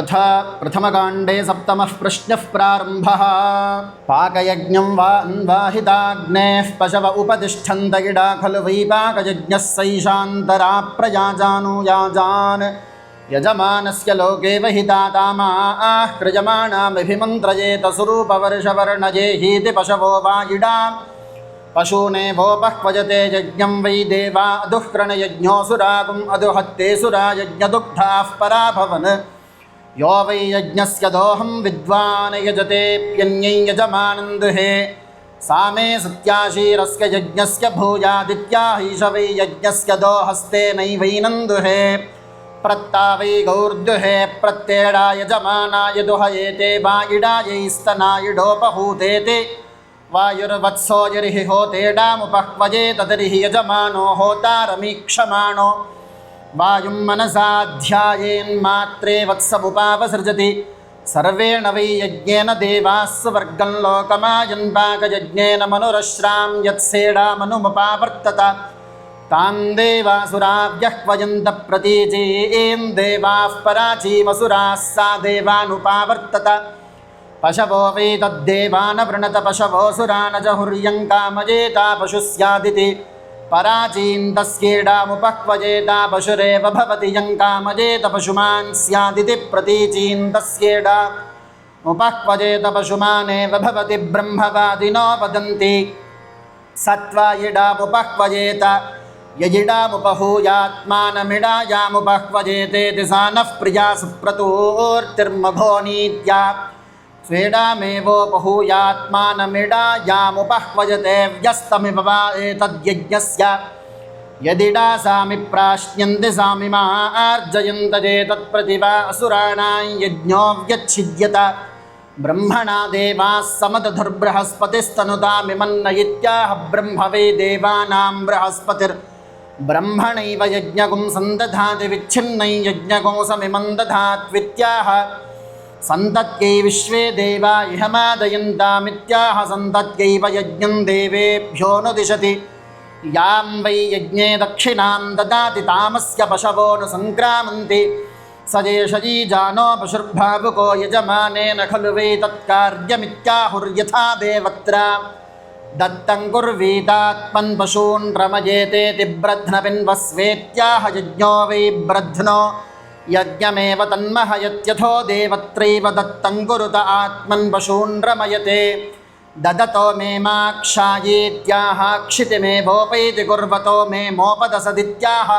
अथ प्रथमकाण्डे सप्तमः प्रश्नः प्रारम्भः। पाकयज्ञं वा अन्वाहिताग्नेः पशव उपतिष्ठन्त इडा खलु वै पाकयज्ञः सैषान्तरा प्रजा जानुयाजान् यजमानस्य लोके वहिता तामाः कृजमाणामभिमन्त्रयेत सुरूपवर्षवर्णजेहीति पशवो वा इडा पशूनेवोपह्वजते यज्ञं वै देवा अदुःक्रणयज्ञोऽसुरागुम् अदुहत्ते सुरा यज्ञदुग्धाः पराभवन् यो वै यज्ञस्य दोहं विद्वान् यजतेऽप्यन्यै यजमानं दुहे सा मे सत्याशीरस्य यज्ञस्य भूयादित्याहीश वै यज्ञस्य दोहस्तेनैवैनं दुहे प्रत्ता वै गौर्दुहे प्रत्येडा यजमानाय दुहयेते वा इडायैस्तनायिडोपहूतेते वायुर्वत्सो यर्हि होतेडामुपह्वजेत तर्हि यजमानो होतारमीक्षमाणो वायुं मनसा ध्यायेन्मात्रे वत्समुपावसृजति सर्वेण वै यज्ञेन देवाः स्वर्गं लोकमायन् पाकयज्ञेन मनुरश्रां यत्सेडामनुमुपावर्तत तान् देवासुराव्यह्वयन्त प्रतीचीन् देवाः पराचीमसुराः सा देवानुपावर्तत पशवो वै तद्देवान् वृणत पशवोऽसुरा न जहुर्यङ्कामजेता पशुः स्यादिति पराचीन् तस्येडामुपह्वजेता पशुरेव भवति यङ्कामजेत पशुमान् स्यादिति प्रतीचीन् तस्येडामुपह्वजेत पशुमानेव भवति ब्रह्मवादिनो वदन्ति सत्वा इडामुपह्वजेत यजिडामुपहूयात्मानमिडायामुपह्वजेतेति सा नः प्रिया सुप्रतूर्तिर्मघोनीत्या स्वेडामेवोपहूयात्मानमिडायामुपह्वजते व्यस्तमिव वा एतद्यज्ञस्य यदिडा सामि प्राश्न्यन्ति सामिमा आर्जयन्त चेतत्प्रति वा असुराणां यज्ञो व्यच्छिद्यत ब्रह्मणा देवाः समदधुर्बृहस्पतिस्तनुतामिमन्न इत्याह ब्रह्म वै देवानां बृहस्पतिर्ब्रह्मणैव यज्ञगुं सन्दधाति विच्छिन्नै यज्ञगोऽसमिमं दधात्वित्याह सन्तत्यै विश्वे देवा इहमादयन्तामित्याह सन्तत्यैव यज्ञं देवेभ्योऽनुदिशति यां वै यज्ञे दक्षिणां ददाति तामस्य पशवोऽनुसङ्क्रामन्ति स एषयीजानो पशुर्भावुको यजमानेन खलु वै तत्कार्यमित्याहुर्यथा देवत्र दत्तं कुर्वीतात्मन् पशून् रमयेतेति ब्रध्नपिन्वस्वेत्याह यज्ञो वै ब्रध्नो यज्ञमेव तन्महयत्यथो देवत्रैव दत्तं कुरुत आत्मन् पशून् रमयते ददतो मे माक्षायीत्याह क्षितिमेवोपैति कुर्वतो मे मोपदसदित्याह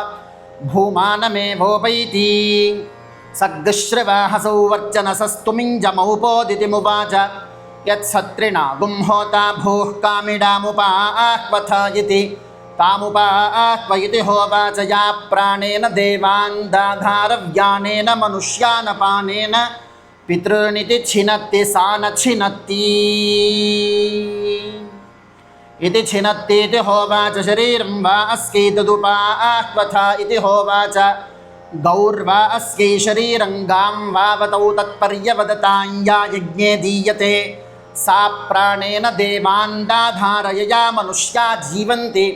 भूमानमेवोपैति सग्श्रवाहसौ वर्चनसस्तुमिञ्जमौपोदितिमुवाच यत्सत्रिणा गुंहोता भूः कामिडामुपा आह्वथ इति तामुपा आह्वयति होवाच या प्राणेन देवान् दाधारव्यानेन मनुष्यानपानेन पितॄनिति छिनत्ति सा न छिनत्ति इति छिनत्तीति होवाच शरीरं वा अस्यै तदुपा आह्वथ इति होवाच गौर्वा अस्यै शरीरं गां वावतौ तत्पर्यवदतां या यज्ञे दीयते सा प्राणेन देवान् दाधारयया मनुष्या जीवन्ति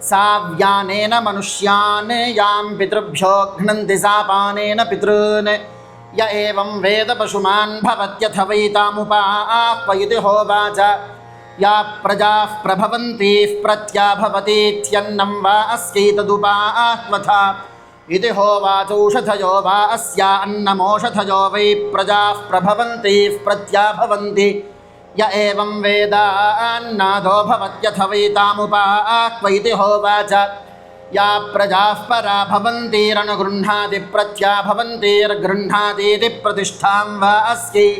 सा व्यानेन मनुष्यान् यां पितृभ्यो घ्नन्ति सा पानेन पितॄन् य एवं वेद पशुमान् भवत्यथ वै तामुपा आह्वयति होवाच या प्रजाः प्रभवन्तीः प्रत्याभवतीत्यन्नं वा अस्यै तदुपा आह्वथ इति होवाचौषधयो वा अस्या अन्नमोषधयो वै प्रजाः प्रभवन्तीः प्रत्याभवन्ति य एवं वेदान्नादो भवत्यथ वै तामुपा आह्वयति होवाच या प्रजाः परा भवन्तीरनुगृह्णाति प्रत्याभवन्तीर्गृह्णातीति प्रतिष्ठां वा अस्यै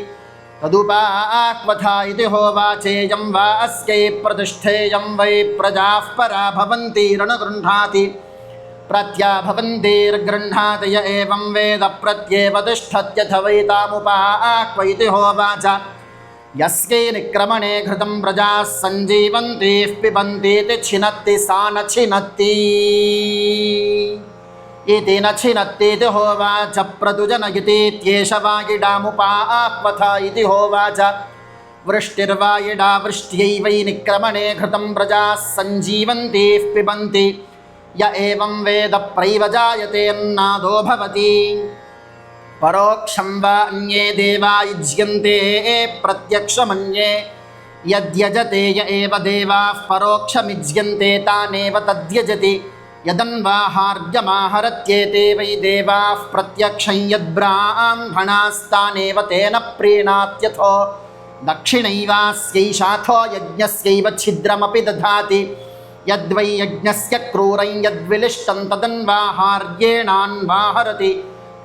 तदुपा आह्वथ इति होवाचेयं वा अस्यै प्रतिष्ठेयं वै प्रजाः परा भवन्तीरनुगृह्णाति प्रत्याभवन्तीर्गृह्णाति य एवं वेद प्रत्येव तिष्ठत्यथ वै तामुपा आह्वयति होवाच यस्यै निक्रमणे घृतं प्रजाः सञ्जीवन्तीः पिबन्तीति छिनत्ति सा न छिनत्ति इति न छिनत्तीति होवाच प्रतुजनयतीत्येष वा इडामुपा आह्वथ इति होवाच वृष्टिर्वा इडा वृष्ट्यै वै निक्रमणे घृतं प्रजाः सञ्जीवन्तीः पिबन्ति य एवं वेद प्रैव जायते अन्नादो भवति పరోక్షం వా అన్యే దేవా యుజ్యంతే ప్రత్యక్షమన్యే యద్యజతే య ఏవ దేవాః పరోక్షమిజ్యంతే తానేవ తద్యజతి యదన్వాహార్యమాహరత్యేతే వై దేవాః ప్రత్యక్షం యద్బ్రాహ్మణాస్తానేవ తేన ప్రీణాత్యథో దక్షిణైవాస్యైషాథో యజ్ఞస్యైవ ఛిద్రమపి దధాతి యద్వై యజ్ఞస్య క్రూరం యద్విలిష్టం తదన్వాహార్యేణాన్వాహరతి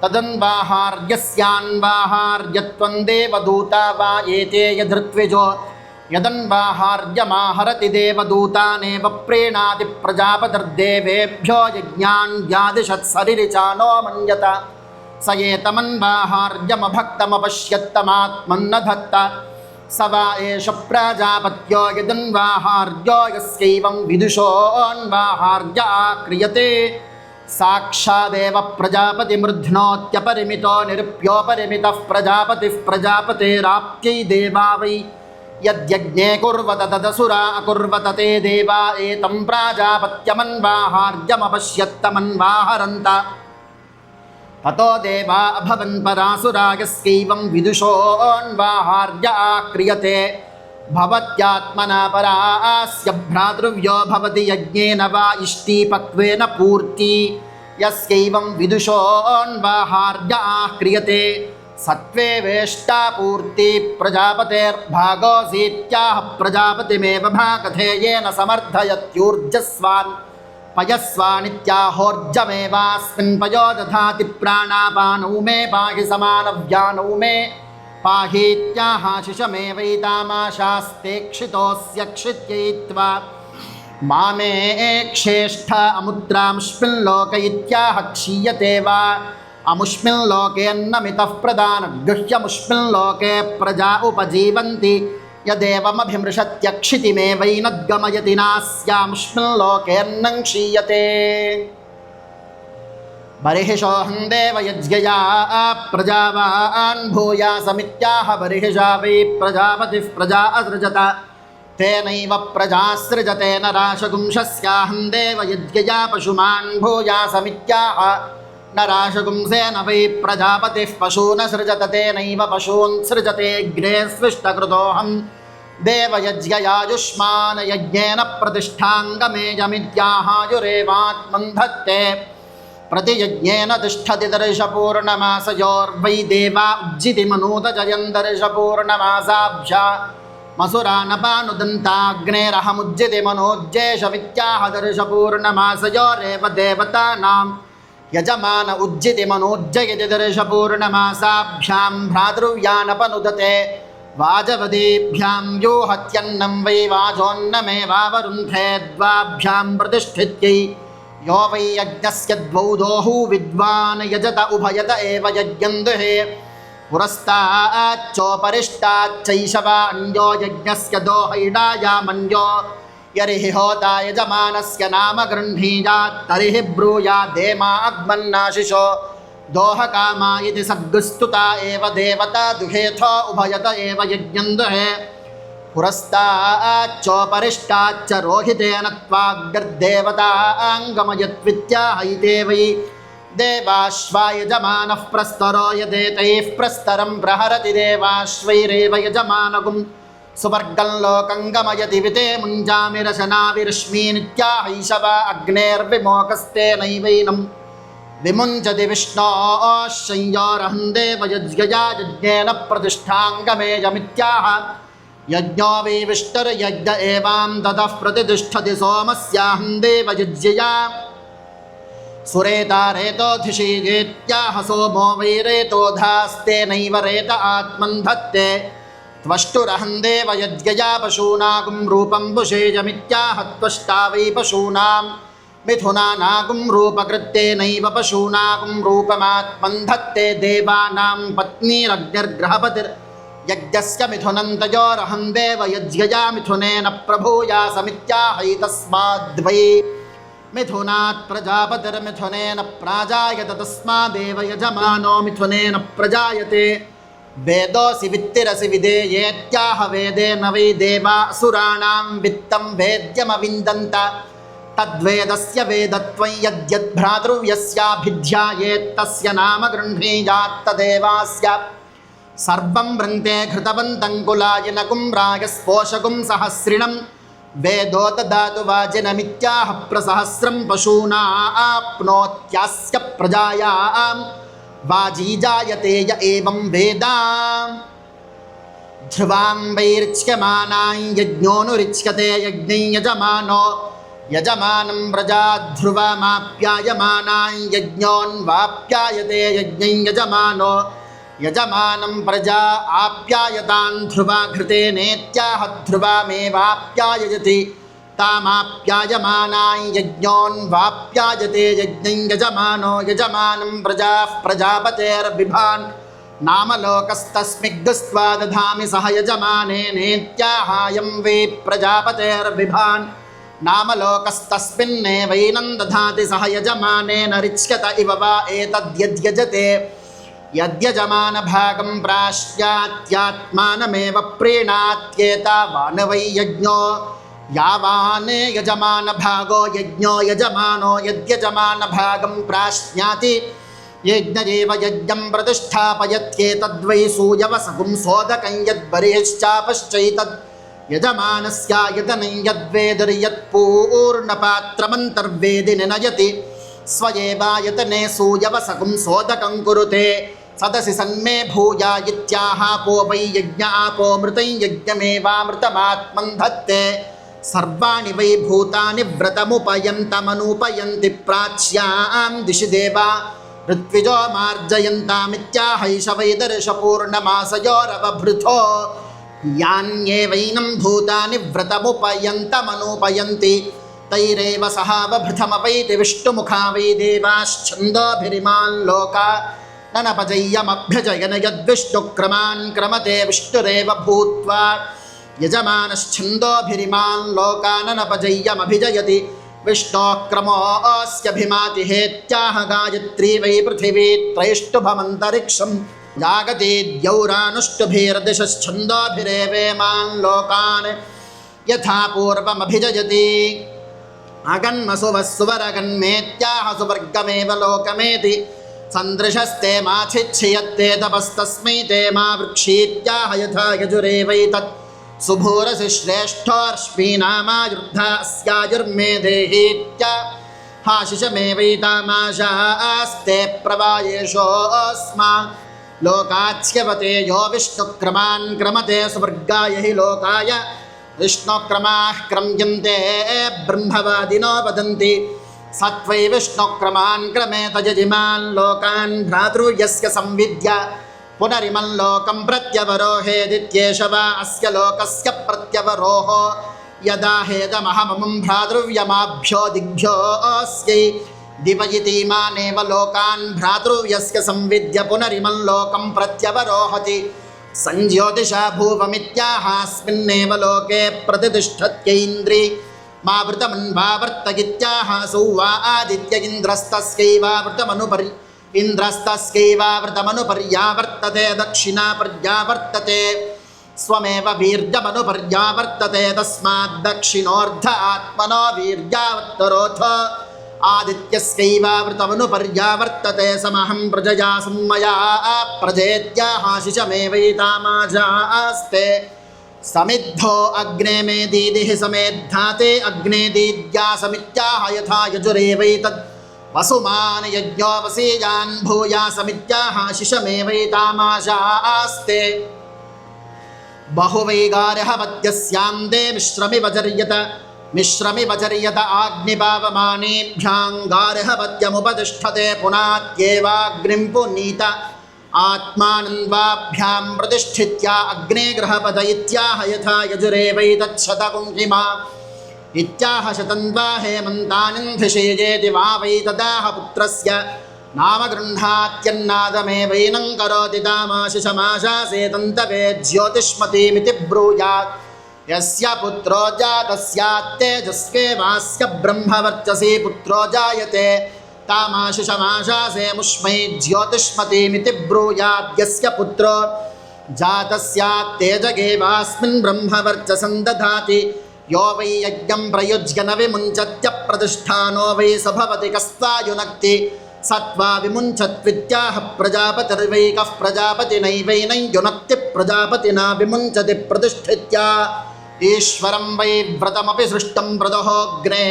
తదన్వాహార్యస్యాన్వాహార్యత్వం దేవదూతా వా ఏతే యధృత్విజో యదన్వాహార్యమాహరతి దేవదూతానేవ ప్రీణాతి ప్రజాపతిర్దేవేభ్యో యజ్ఞాన్ వ్యాదిషత్సరిరిచానో మన్యత స ఏతమన్వాహార్యమభక్తమపశ్యత్తమాత్మన్న దత్త స వా ఏష ప్రజాపత్యో యదన్వాహార్యో యస్యైవం విదుషోన్వాహార్య ఆక్రియతే సాక్షాదేవ ప్రజాపతిమృధ్నోత్యపరిమితో నిరుప్యోపరిమితః ప్రజాపతిః ప్రజాపతేరాప్త్యై దేవా వై యద్యజ్ఞే కుర్వత తదసురా అకుర్వత తే దేవా ఏతం ప్రాజాపత్యమన్వాహార్యమపశ్యత్తమన్వాహరంత తతో దేవా అభవన్ పరాసురా యస్యైవం విదుషోన్వాహార్య ఆక్రియతే భవత్యాత్మనా పరాస్య భ్రాతృవ్యో భవతి యజ్ఞేన వా ఇష్టీపక్వేన పూర్తి యస్యైవం విదుషోన్వాహార్య ఆక్రియతే సత్వే వేష్టా పూర్తి ప్రజాపతేర్భాగోऽసీత్యాహ ప్రజాపతిమేవ భాగధేయేన సమర్థయత్యూర్జస్వాన్ పయస్వానిత్యాహోర్జమేవాస్మిన్ పయో దధాతి ప్రాణాపానౌ మే పాహి సమానవ్యానౌ మే పాహీత్యాహాశిషమేవైతామాశాస్తేక్షితోऽస్య క్షిత్యైత్వా మామే క్షేష్ఠ అముత్రాంష్మిల్లోక ఇత్యాహ క్షీయతే వా అముష్మిల్లోకేన్నమితః ప్రదానగృహ్యముష్మిల్లోకే ప్రజా ఉపజీవంతి యదేవమభిమృశత్యక్షితిమేవైనద్గమయతి నాస్యాముష్మిల్లోకేన్నం క్షీయతే బర్హిషోహం దేవయజ్ఞయా ప్రజావాన్ భూయాసమిత్యాహ బర్హిషా వై ప్రజాపతిః ప్రజా అసృజత తేనైవ ప్రజాసృజతే నరాశగుంషస్యాహం దేవయజ్ఞయా పశుమాన్ భూయాసమిత్యాహ నరాశగుంసేన వై ప్రజాపతిః పశూన్ సృజత తేనైవ పశూన్ సృజతే అగ్నే స్విష్టకృతోహం దేవయజ్ఞయాయుష్మాన్ యజ్ఞేన ప్రతిష్టాంగమేయమిత్యాహాయురేవాత్మన్ ధత్తే प्रतियज्ञेन तिष्ठति दर्शपूर्णमासयोर्वै देवा उज्जितिमनूतजयन् दर्शपूर्णमासाभ्या मसुरानपानुदन्ताग्नेरहमुज्जितिमनोज्जेशमित्याह दर्शपूर्णमासयोरेव देवतानां यजमान उज्जितिमनोज्जयति दर्शपूर्णमासाभ्यां भ्रातृव्यानपनुदते वाजवदीभ्यां यो हत्यन्नं वै वाजोन्नमेवावरुन्धे द्वाभ्यां प्रतिष्ठित्यै यो वै यज्ञस्य द्वौ दोहु विद्वान् यजत उभयत एव यज्ञं दुहे पुरस्ताच्चोपरिष्टाच्चैषवान्यो यज्ञस्य दोहैडायामन्यो यर्हि होता यजमानस्य नाम गृह्णीयात् तर्हि ब्रूयादेमाग्मन्नाशिषो दोहकामा इति सद्गुस्तुता एव देवता दुहेथो उभयत एव यज्ञं दुहे पुरस्ताच्चोपरिष्टाच्च रोहितेन त्वाग्निर्देवताङ्गमयत्वित्याहैते वै देवाश्वायजमानः प्रस्तरो यदेतैः प्रस्तरं प्रहरति देवाश्वैरेव यजमानगुं सुवर्गं लोकं गमयति विते मुञ्जामिरशनाविरश्मीनित्याहैषवा अग्नेर्विमोकस्तेनैवैनं विमुञ्चति विष्णोः संयोरहं देवयज्ञया यज्ञेन प्रतिष्ठाङ्गमेयमित्याह यज्ञो वै विष्टुर्यज्ञ एवां ततः प्रतिष्ठति सोमस्याहं देवयज्ञया सुरेता रेतोऽधिषीयेत्याह सोमो वै रेतोधास्तेनैव रेत आत्मन् धत्ते त्वष्टुरहं देवयज्ञया पशूनागुं रूपं बुषेयमित्याह त्वष्टा वै पशूनां मिथुनानागुं रूपकृत्येनैव पशूनागुं रूपमात्मन् धत्ते देवानां पत्नीरग्निर्ग्रहपतिर्यज्ञस्य मिथुनं तयोरहं देवयज्ञया मिथुनेन प्रभूयासमित्याहैतस्माद्वै मिथुनात् प्रजापतिर्मिथुनेन प्राजायत तस्मादेव यजमानो मिथुनेन प्रजायते वेदोऽसि वित्तिरसि विधेयेत्याह वेदेन वै देवासुराणां वित्तं वेद्यमविन्दन्त तद्वेदस्य वेदत्वं यद्यद्भ्रातृव्यस्याभिध्यायेत्तस्य नाम गृह्णीयात् तदेवास्य सर्वं वृन्ते घृतवन्तं कुलायिनकुं रायस्पोषकुं सहस्रिणं वेदो ददातु वाजिनमित्याह प्रसहस्रं पशूनाप्नोत्यास्य प्रजायां वाजी जायते य एवं वेद ध्रुवां वैर्च्यमानां यज्ञोऽनुरिच्यते यज्ञं यजमानो यजमानं व्रजा ध्रुवमाप्यायमानां यज्ञोऽन्वाप्यायते यज्ञं यजमानो यजमानं प्रजा आप्यायतां ध्रुवा घृतेनेत्याह ध्रुवामेवाप्याययति तामाप्यायमानां यज्ञोऽन्वाप्यायते यज्ञं यजमानो यजमानं प्रजाः प्रजापतेर्बिभान् नाम लोकस्तस्मिग्गस्त्वा दधामि सह यजमानेनेत्याहायं वै प्रजापतेर्बिभान् नाम लोकस्तस्मिन्नेवैनं दधाति सह यजमानेन रिच्यत इव वा एतद्यद्यजते यद्यजमानभागं प्राश्यात्यात्मानमेव प्रीणात्येतावान् वै यज्ञो यावान् यजमानभागो यज्ञो यजमानो यद्यजमानभागं प्राश्नाति यज्ञेव यज्ञं प्रतिष्ठापयत्येतद्वै सूयवसकुं सोदकं यद्बर्हिश्चापश्चैतद् यजमानस्यायतनं यद्वेदिर्यत्पूर्णपात्रमन्तर्वेदि निनयति स्वयेवायतने सूयवसकुं सोदकं कुरुते सदसि सन्मे भूया इत्याहापो वै यज्ञ आपोमृतं यज्ञमेवामृतमात्मन् धत्ते सर्वाणि वै भूतानि व्रतमुपयन्तमनुपयन्ति प्राच्यां दिशि देवा ऋत्विजो मार्जयन्तामित्याहैष वै दर्शपूर्णमासयोरवभृतो यान्येवैनं भूतानि व्रतमुपयन्तमनुपयन्ति तैरेव सहावभृतमपैति विष्णुमुखा वै देवाश्छन्दोभिरिमान् लोका ननपजय्यमभ्यजयन यद्विष्णुक्रमान् क्रमते विष्णुरेव भूत्वा यजमानश्छन्दोभिरिमान् लोकाननपजय्यमभिजयति विष्णोः क्रमोऽस्यभिमाति हेत्याह गायत्री वै पृथिवी त्रैष्टुभमन्तरिक्षं जागतीद्यौरानुष्टुभिर्दिशश्छन्दोभिरेवेमान् लोकान् यथा पूर्वमभिजयति अगन्मसुवस्सुवरगन्मेत्याह सुवर्गमेव लोकमेति सन्दृशस्ते माच्छिच्छयत्ते तपस्तस्मै ते मा वृक्षीत्याह यथा यजुरेवैतत् सुभूरसि श्रेष्ठोऽर्ष्मीनामायुर्धास्याजुर्मेधेहीत्याहाशिषमेवैतामाशास्ते प्रवायेषोऽस्मा लोकाच्यवते यो विष्णुक्रमान् क्रमते सुवर्गाय हि लोकाय विष्णुक्रमाः क्रम्यन्ते ब्रह्मवादिनो वदन्ति सत्वै विष्णुक्रमान् क्रमेत यजिमान् लोकान् भ्रातृयस्य संविद्य पुनरिमं लोकं प्रत्यवरोहेदित्येष वा अस्य लोकस्य प्रत्यवरोहो यदा हेदमहमं भ्रातृव्यमाभ्यो दिग्भ्योऽस्यै दिव इतीमानेव लोकान् भ्रातृव्यस्य संविद्य पुनरिमं लोकं प्रत्यवरोहति संज्योतिषा भूवमित्याहास्मिन्नेव लोके प्रतिष्ठत्यैन्द्री मावृतमन्वावर्तगित्याहासौ वा आदित्य इन्द्रस्तस्यैवावृतमनुपर्यावर्तते दक्षिणा पर्यावर्तते स्वमेव वीर्यमनुपर्यावर्तते तस्माद्दक्षिणोऽर्ध आत्मनो वीर्यावत्तरोऽथ आदित्यस्यैवावृतमनुपर्यावर्तते समहं प्रजया सम्मया प्रजेत्याहाशिषमेवैतामाजास्ते समिद्धो अग्ने मे दीदिः समेद्धाते अग्ने दीद्या समित्याह यथा यजुरेवैतद् वसुमान् यज्ञो वसीयान् भूया समित्याहाशिषमेवैतामाशास्ते बहुवैगार्हवत्यस्यां दे मिश्रमिवचर्यत आग्निपावमानेभ्याङ्गार्हवत्यमुपतिष्ठते पुनात्येवाग्निं पुनीत आत्मानन्वाभ्यां प्रतिष्ठित्या अग्ने गृहपद इत्याह यथा यजुरेवैतच्छतकुङ्किमा इत्याह शतन्वा हेमन्तानिन्धिषेजेति वा वै तदाह पुत्रस्य नाम गृह्णात्यन्नादमेवैनं करोति तामाशिषमाशासेतन्तवे ज्योतिष्मतीमिति ब्रूयात् यस्य पुत्रो जातस्यात्तेजस्वेवास्य ब्रह्मवर्चसी पुत्रो जायते तामाशिषमाशासे मुष्मै ज्योतिष्मतीमिति ब्रूयात् यस्य पुत्रो जातस्यात्तेजगेवास्मिन् ब्रह्मवर्चसं दधाति यो वै यज्ञं प्रयुज्य न विमुञ्चत्यप्रतिष्ठानो वै स भवति कस्त्वायुनक्ति सत्वा विमुञ्चत्वित्याह प्रजापतिर्वै कः प्रजापतिनैवैनं युनक्ति प्रजापतिना विमुञ्चति प्रतिष्ठित्या ईश्वरं वै व्रतमपि सृष्टं व्रतोऽग्ने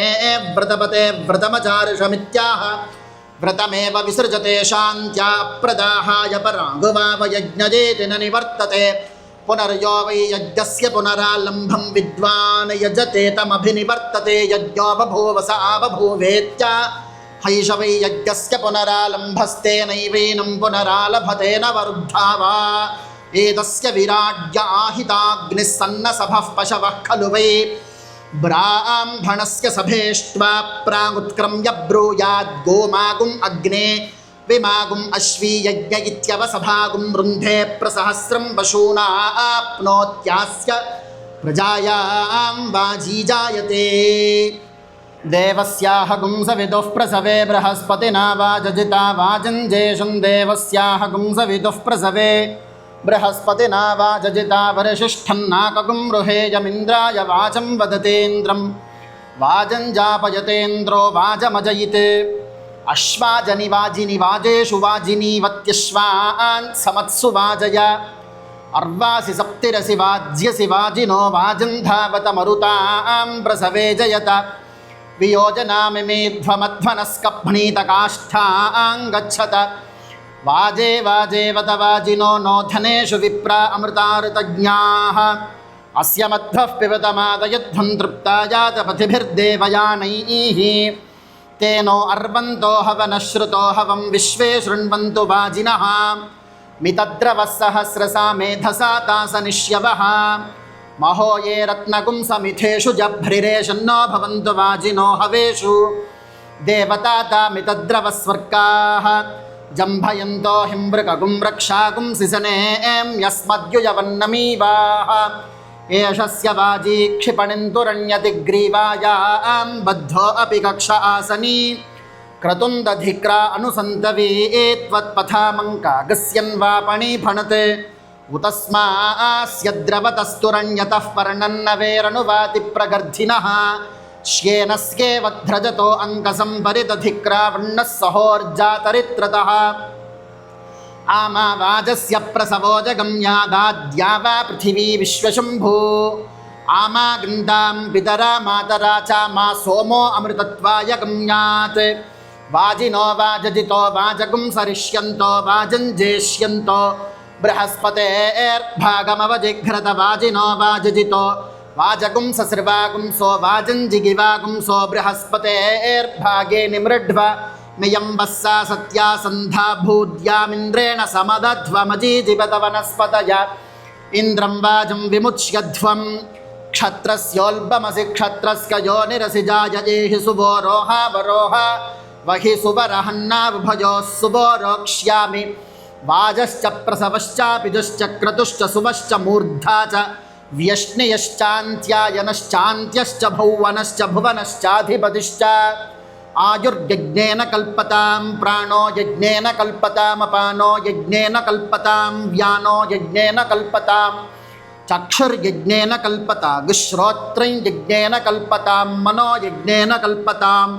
व्रतपते व्रतमचारिषमित्याह व्रतमेव विसृजते शान्त्या प्रदाहाय पराङ्गुवावयज्ञजेति न निवर्तते पुनर्यो वै यज्ञस्य पुनरालम्भं विद्वान् यजते तमभिनिवर्तते यज्ञो बभूव स आबभूवेत्या हैष वै यज्ञस्य पुनरालम्भस्तेनैवैनं पुनरालभते न वरुद्धा वा एतस्य विराड्य आहिताग्निः सन्नसभः पशवः खलु वै ब्राह्मणस्य सभेष्ट्वा प्रागुत्क्रम्य ब्रूयाद् गोमागुम् अग्ने विमागुम् अश्वी यज्ञ इत्यवसभागुं रुन्धे प्रसहस्रं पशूनाप्नोत्यास्य प्रजायां वाजी जायते देवस्याह गुंसविदुः प्रसवे बृहस्पतिना वाजजिता वाजञ्जेषं देवस्याह गुंसविदुः प्रसवे बृहस्पतिना वाजजिता वरशिष्ठन्नाकगुं रुहेयमिन्द्राय वाचं वदतेन्द्रं वाजञ्जापयतेन्द्रो वाजमजयित् अश्वाजनि वाजिनि वाजेषु वाजिनीवत्यश्वान् समत्सु वाजय अर्वासि सप्तिरसि वाज्यसि वाजिनो वाजन्धावत मरुतां प्रसवे जयत वियोजनामिमेध्वमध्वनस्कभ्नीतकाष्ठां गच्छत वाजे वाजेवत वाजिनो नोधनेषु विप्रा अमृताऋतज्ञाः अस्य मध्वः पिबतमादयध्वं तृप्तायातपथिभिर्देवयानैः तेनो अर्वन्तो हवनश्रुतो हवं विश्वे शृण्वन्तु वाजिनः मितद्रवः सहस्रसा मेधसा तासनिष्यवः महो ये रत्नकुं समिथेषु जभ्रिरेशन्नो भवन्तु वाजिनो हवेषु देवताता मितद्रवस्वर्गाः जम्भयन्तो हिमृकगुं रक्षागुं सिसनें यस्मद्युयवन्नमीवाः एषस्य वाजी क्षिपणिन्तुरण्यति ग्रीवायां बद्धो अपि कक्ष आसनी क्रतुन्दधिक्रा अनुसन्तवी त्वत्पथामङ्कागस्यन्वापणी फणते उतस्मास्यद्रवतस्तुरण्यतः पर्णन्नवेरनुवाति प्रगर्धिनः श्येनस्येवध्रजतो अङ्कसम्परितधिक्रा वृण्णः सहोर्जातरित्रतः आमावाजस्य प्रसवो जगम्यादाद्या वा पृथिवी विश्वशम्भू आमागन्धां पितरा मातरा च मा सोमो अमृतत्वाय गम्यात् वाजिनो वाजजितो वाजगुं सरिष्यन्तो वाजञ्जेष्यन्तो बृहस्पतेर्भागमवजिघ्रत वाजिनो वाजजितो वाजगुं ससृवागुंसो वाजञ्जिगिवागुंसो बृहस्पतेर्भागे निमृढ्व मियम्बस्सा सत्या सन्धा भूद्यामिन्द्रेण समदध्वमजीजिबत वनस्पतय इन्द्रं वाजं विमुच्यध्वं क्षत्रस्योल्बमसि क्षत्रस्य योनिरसि जायेहि सुवोरोहा वरोहा वहि सुवरहन्नावुभयोः सुवोरोक्ष्यामि वाजश्च प्रसवश्चापिजुश्च क्रतुश्च सुवश्च मूर्धा च व्यश्नियश्चान्त्यायनश्चान्त्यश्च भौवनश्च भुवनश्चाधिपतिश्च आयुर्यज्ञेन कल्पतां प्राणो यज्ञेन कल्पतामपानो यज्ञेन कल्पतां व्यानो यज्ञेन कल्पतां चक्षुर्यज्ञेन कल्पतां श्रोत्रं यज्ञेन कल्पतां मनो यज्ञेन कल्पतां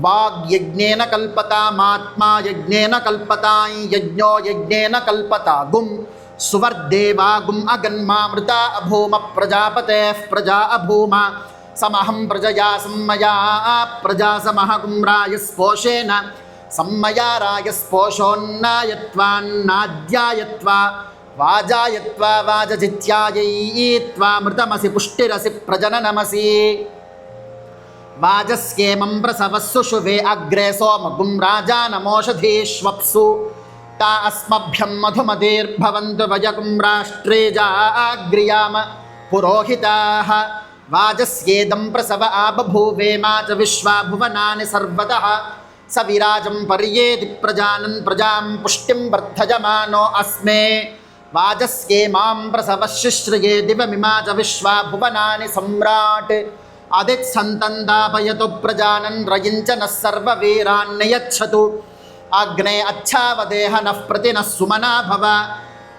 वाग्यज्ञेन कल्पतामात्मा यज्ञेन कल्पतां यज्ञो यज्ञेन कल्पतागुं सुवर्देवागुम् अगन्मामृता अभूम प्रजापतेः प्रजा अभूम समहं प्रजया सम्मया प्रजा समहगुं रायस्पोषेण सम्मया रायस्पोषोन्नायत्वान्नाद्यायत्वा वाजायत्वा वाजजित्याययित्वा मृतमसि पुष्टिरसि प्रजननमसि वाजस्येमं प्रसवः सुषुवे अग्रे सोमगुं राजानमोषधीष्वप्सु ता अस्मभ्यं मधुमतीर्भवन्तु वयगुं राष्ट्रे जाग्रियाम पुरोहिताः वाजस्येदं प्रसव आबभूवेमा च विश्वा भुवनानि सर्वतः स विराजं पर्येति प्रजानन् प्रजां पुष्टिं वर्धयमानो अस्मे वाजस्येमां प्रसवः शुश्रिये दिवमिमा च विश्वा भुवनानि सम्राट् अदित्सन्तन्दापयतु प्रजानन् रयिञ्च नः सर्ववीरान्नयच्छतु अग्ने अच्छावदेह नः प्रतिनः सुमना भव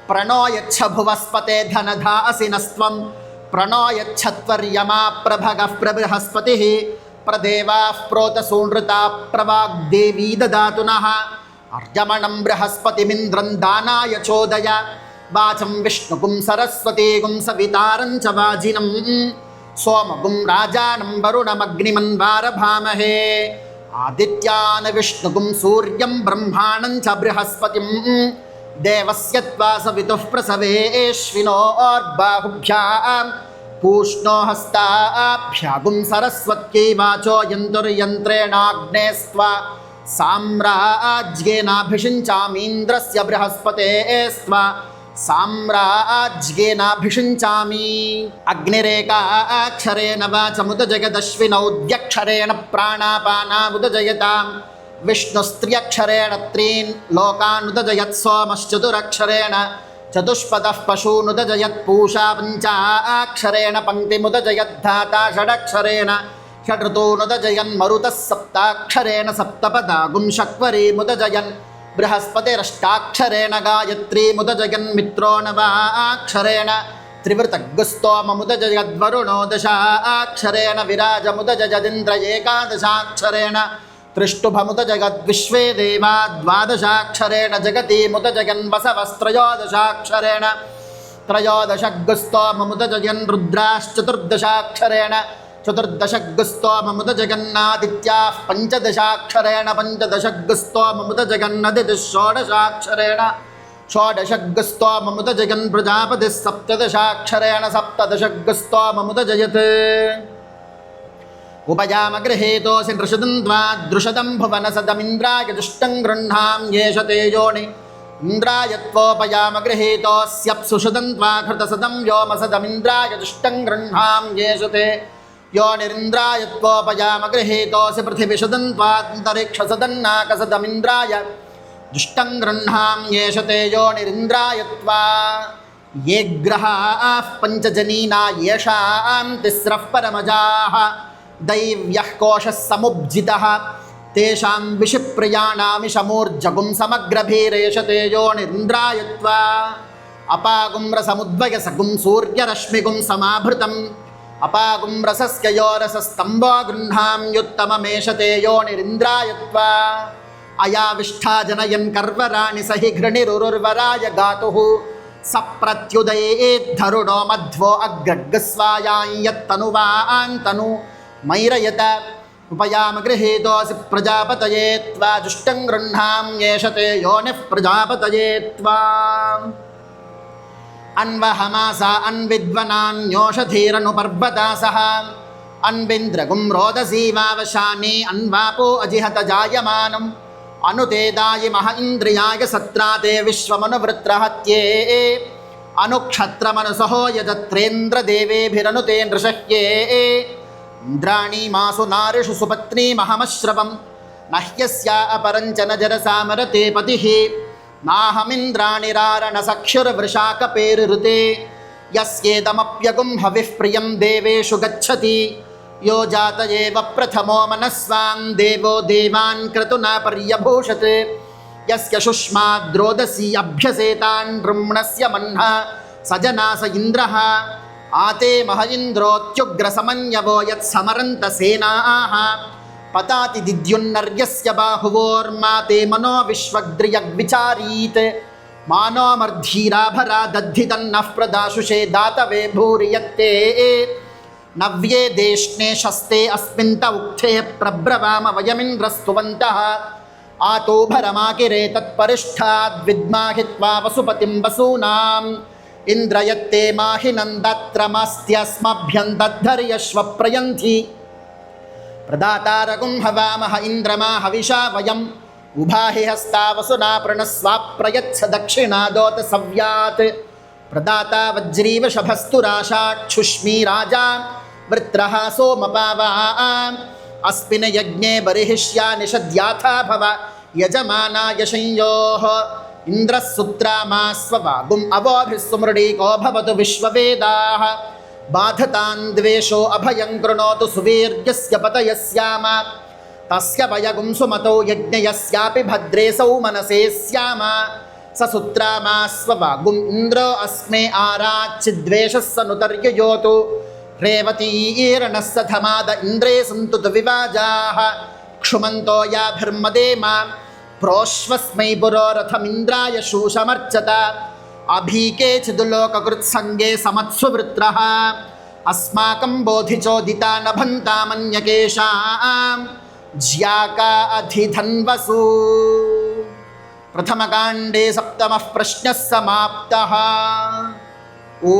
प्रणो यच्छ भुवस्पते धनधा असि नस्त्वं प्रणो यच्छत्वर्यमा प्रभगः प्रबृहस्पतिः प्रदेवाः प्रोतसूनृता प्रवाग्देवी ददातु नः अर्यमणं बृहस्पतिमिन्द्रं दानाय चोदय वाचं विष्णुगुं सरस्वतीगुं सवितारं च वाजिनं सोमगुं राजानं वरुणमग्निमन्वारभामहे आदित्यान् विष्णुगुं सूर्यं ब्रह्माणं च बृहस्पतिं देवस्य त्वा सवितुः प्रसवेश्विनोर्बाहुभ्यां पूष्णो हस्ताभ्यागुं सरस्वत्यै वाचो यन्तुर्यन्त्रेणाग्नेस्त्वा साम्राज्येनाभिषिञ्चामीन्द्रस्य बृहस्पतेस्त्वा साम्राज्येनाभिषिञ्चामि अग्निरेकाक्षरेण वाचमुद जगदश्विनौ द्व्यक्षरेण प्राणापानामुदजयतां विष्णुस्त्र्यक्षरेण त्रीन् लोकानुदजयत् सोमश्चतुरक्षरेण चतुष्पदः पशूनुदजयत् पूषा पञ्चाक्षरेण पङ्क्तिमुदजयद्धाता षडक्षरेण षडृतूनुदजयन् मरुतः सप्ताक्षरेण सप्तपदागुं शक्वरीमुदजयन् बृहस्पतिरष्टाक्षरेण गायत्रीमुदजयन् मित्रो नवाक्षरेण त्रिवृतग्स्तोममुदजयद्वरुणो दशाक्षरेण विराजमुदजयदिन्द्र एकादशाक्षरेण त्रिष्टुभमुदजगद्विश्वे देवा द्वादशाक्षरेण जगतीमुदजयन् वसवस्त्रयोदशाक्षरेण त्रयोदशग्स्तोममुदजयन् रुद्राश्चतुर्दशाक्षरेण चतुर्दशग्स्तोममुदजगन्नादित्याः पञ्चदशाक्षरेण पञ्चदशग्स्तोममुदजगन्नदितिः षोडशाक्षरेण षोडशग्स्तोममुदजगन् प्रजापतिः सप्तदशाक्षरेण सप्तदशग्स्तोममुदजयत् उपयामगृहीतोऽसि नृषदं द्वादृशदं भुवनसदमिन्द्राय दुष्टं गृह्णाम्येष ते योनि इन्द्राय त्वोपयामगृहीतोऽस्यप्सुषदं त्वाघृतसदं व्योमसदमिन्द्राय दुष्टं गृह्णाम्येष ते योनिरिन्द्राय त्वोपयामगृहीतोऽसि पृथिविषदं त्वान्तरिक्षसदन्नाकसदमिन्द्राय दुष्टं गृह्णाम्येष ते योनिरिन्द्राय त्वा ये ग्रहाः पञ्चजनीना येषां तिस्रः परमजाः दैव्यः कोशः समुज्झितः तेषां विषिप्रियाणामिषमूर्जगुं समग्रभीरेष ते योनिरिन्द्राय त्वा अपागुं रसमुद्वयसगुं सूर्यरश्मिगुं समाभृतम् अपागुं रसस्य यो रसस्तम्भो गृह्णाम्युत्तममेष ते योनिरिन्द्राय त्वा अयाविष्ठा जनयन् कर्वराणि स हि घृणिरुर्वराय गातुः सप्रत्युदयेद्धरुणो मध्वो अग्रग्स्वायां यत्तनुवान्तनु मैरयत उपयामगृहीतोऽसि प्रजापतये त्वा जुष्टं गृह्णाम्येष ते योनिः प्रजापतये त्वा अन्वहमासा अन्विद्वनान्योषधीरनुपर्वतासः अन्विन्द्रगुं रोदसीवावशानि अन्वापो अजिहत जायमानम् अनुतेदाय मह इन्द्रियाय सत्राते विश्वमनुवृत्रहत्ये अनुक्षत्रमनुसहो यजत्रेन्द्रदेवेभिरनुते नृषह्ये इन्द्राणी मासु नारिषु सुपत्नीमहमश्रवं न ह्यस्या अपरञ्च न जरसामरते पतिः नाहमिन्द्राणिरारणसक्षुर्वृषाकपेरुरुते यस्येदमप्यगुं हविः प्रियं देवेषु गच्छति यो जात एव प्रथमो मनस्वां देवो देवान् क्रतुना पर्यभूषत् यस्य शुष्माद्रोदसी अभ्यसेतान् नृम्णस्य मह्ना सजनास इन्द्रः आते मह इन्द्रोत्युग्रसमन्यवो यत्समरन्तसेनाः पताति दिद्युन्नर्यस्य बाहुवोर्माते मनो विश्वग्रियग्विचारीत् मानो मर्धीराभरा दद्धितन्नः प्रदाशुषे दातवे भूरि यत्ते नव्ये देष्णे शस्ते अस्मिन्त उक्थे प्रब्रवाम वयमिन्द्रस्तुवन्तः आतो भरमाकिरे तत्परिष्ठाद्विद्माहित्वा वसुपतिं वसूनाम् इन्द्रयत्ते माहि नन्दत्रमस्त्यस्मभ्यं दद्धर्यश्व प्रयन्ति प्रदातारगुं हवामः इन्द्रमा हविषा वयम् उभाहि हस्ता वसुना प्रणस्वाप्रयच्छ दक्षिणादोत सव्यात् प्रदाता वज्रीवशभस्तु राशाक्षुष्मी राजा वृत्रः सोमपावा अस्मिन् यज्ञे बर्हिष्या निषद्याथा भव यजमानाय संयोः इन्द्रः सुत्रामास्ववागुम् अवोभिः सुमृडीको भवतु विश्ववेदाः बाधतान् द्वेषो अभयं कृणोतु सुवीर्यस्य पतयस्याम तस्य वयगुं सुमतो यज्ञयस्यापि भद्रे सौ मनसे स्याम स सुत्रामास्ववागुम् इन्द्रो अस्मे आराच्चिद्वेषः स नुतर्ययोतु रेवतीर्णः स धमाद इन्द्रे सन्तु विवाजाः क्षुमन्तो याभिर्मदेम प्रोश्वस्मै पुरोरथमिन्द्राय शूषमर्चत अभीके चिदुलोककृत्सङ्गे समत्सुवृत्रः अस्माकं बोधिचोदिता नभन्तामन्यकेषां ज्याका अधिधन्वसु। प्रथमकाण्डे सप्तमः प्रश्नः समाप्तः। ओ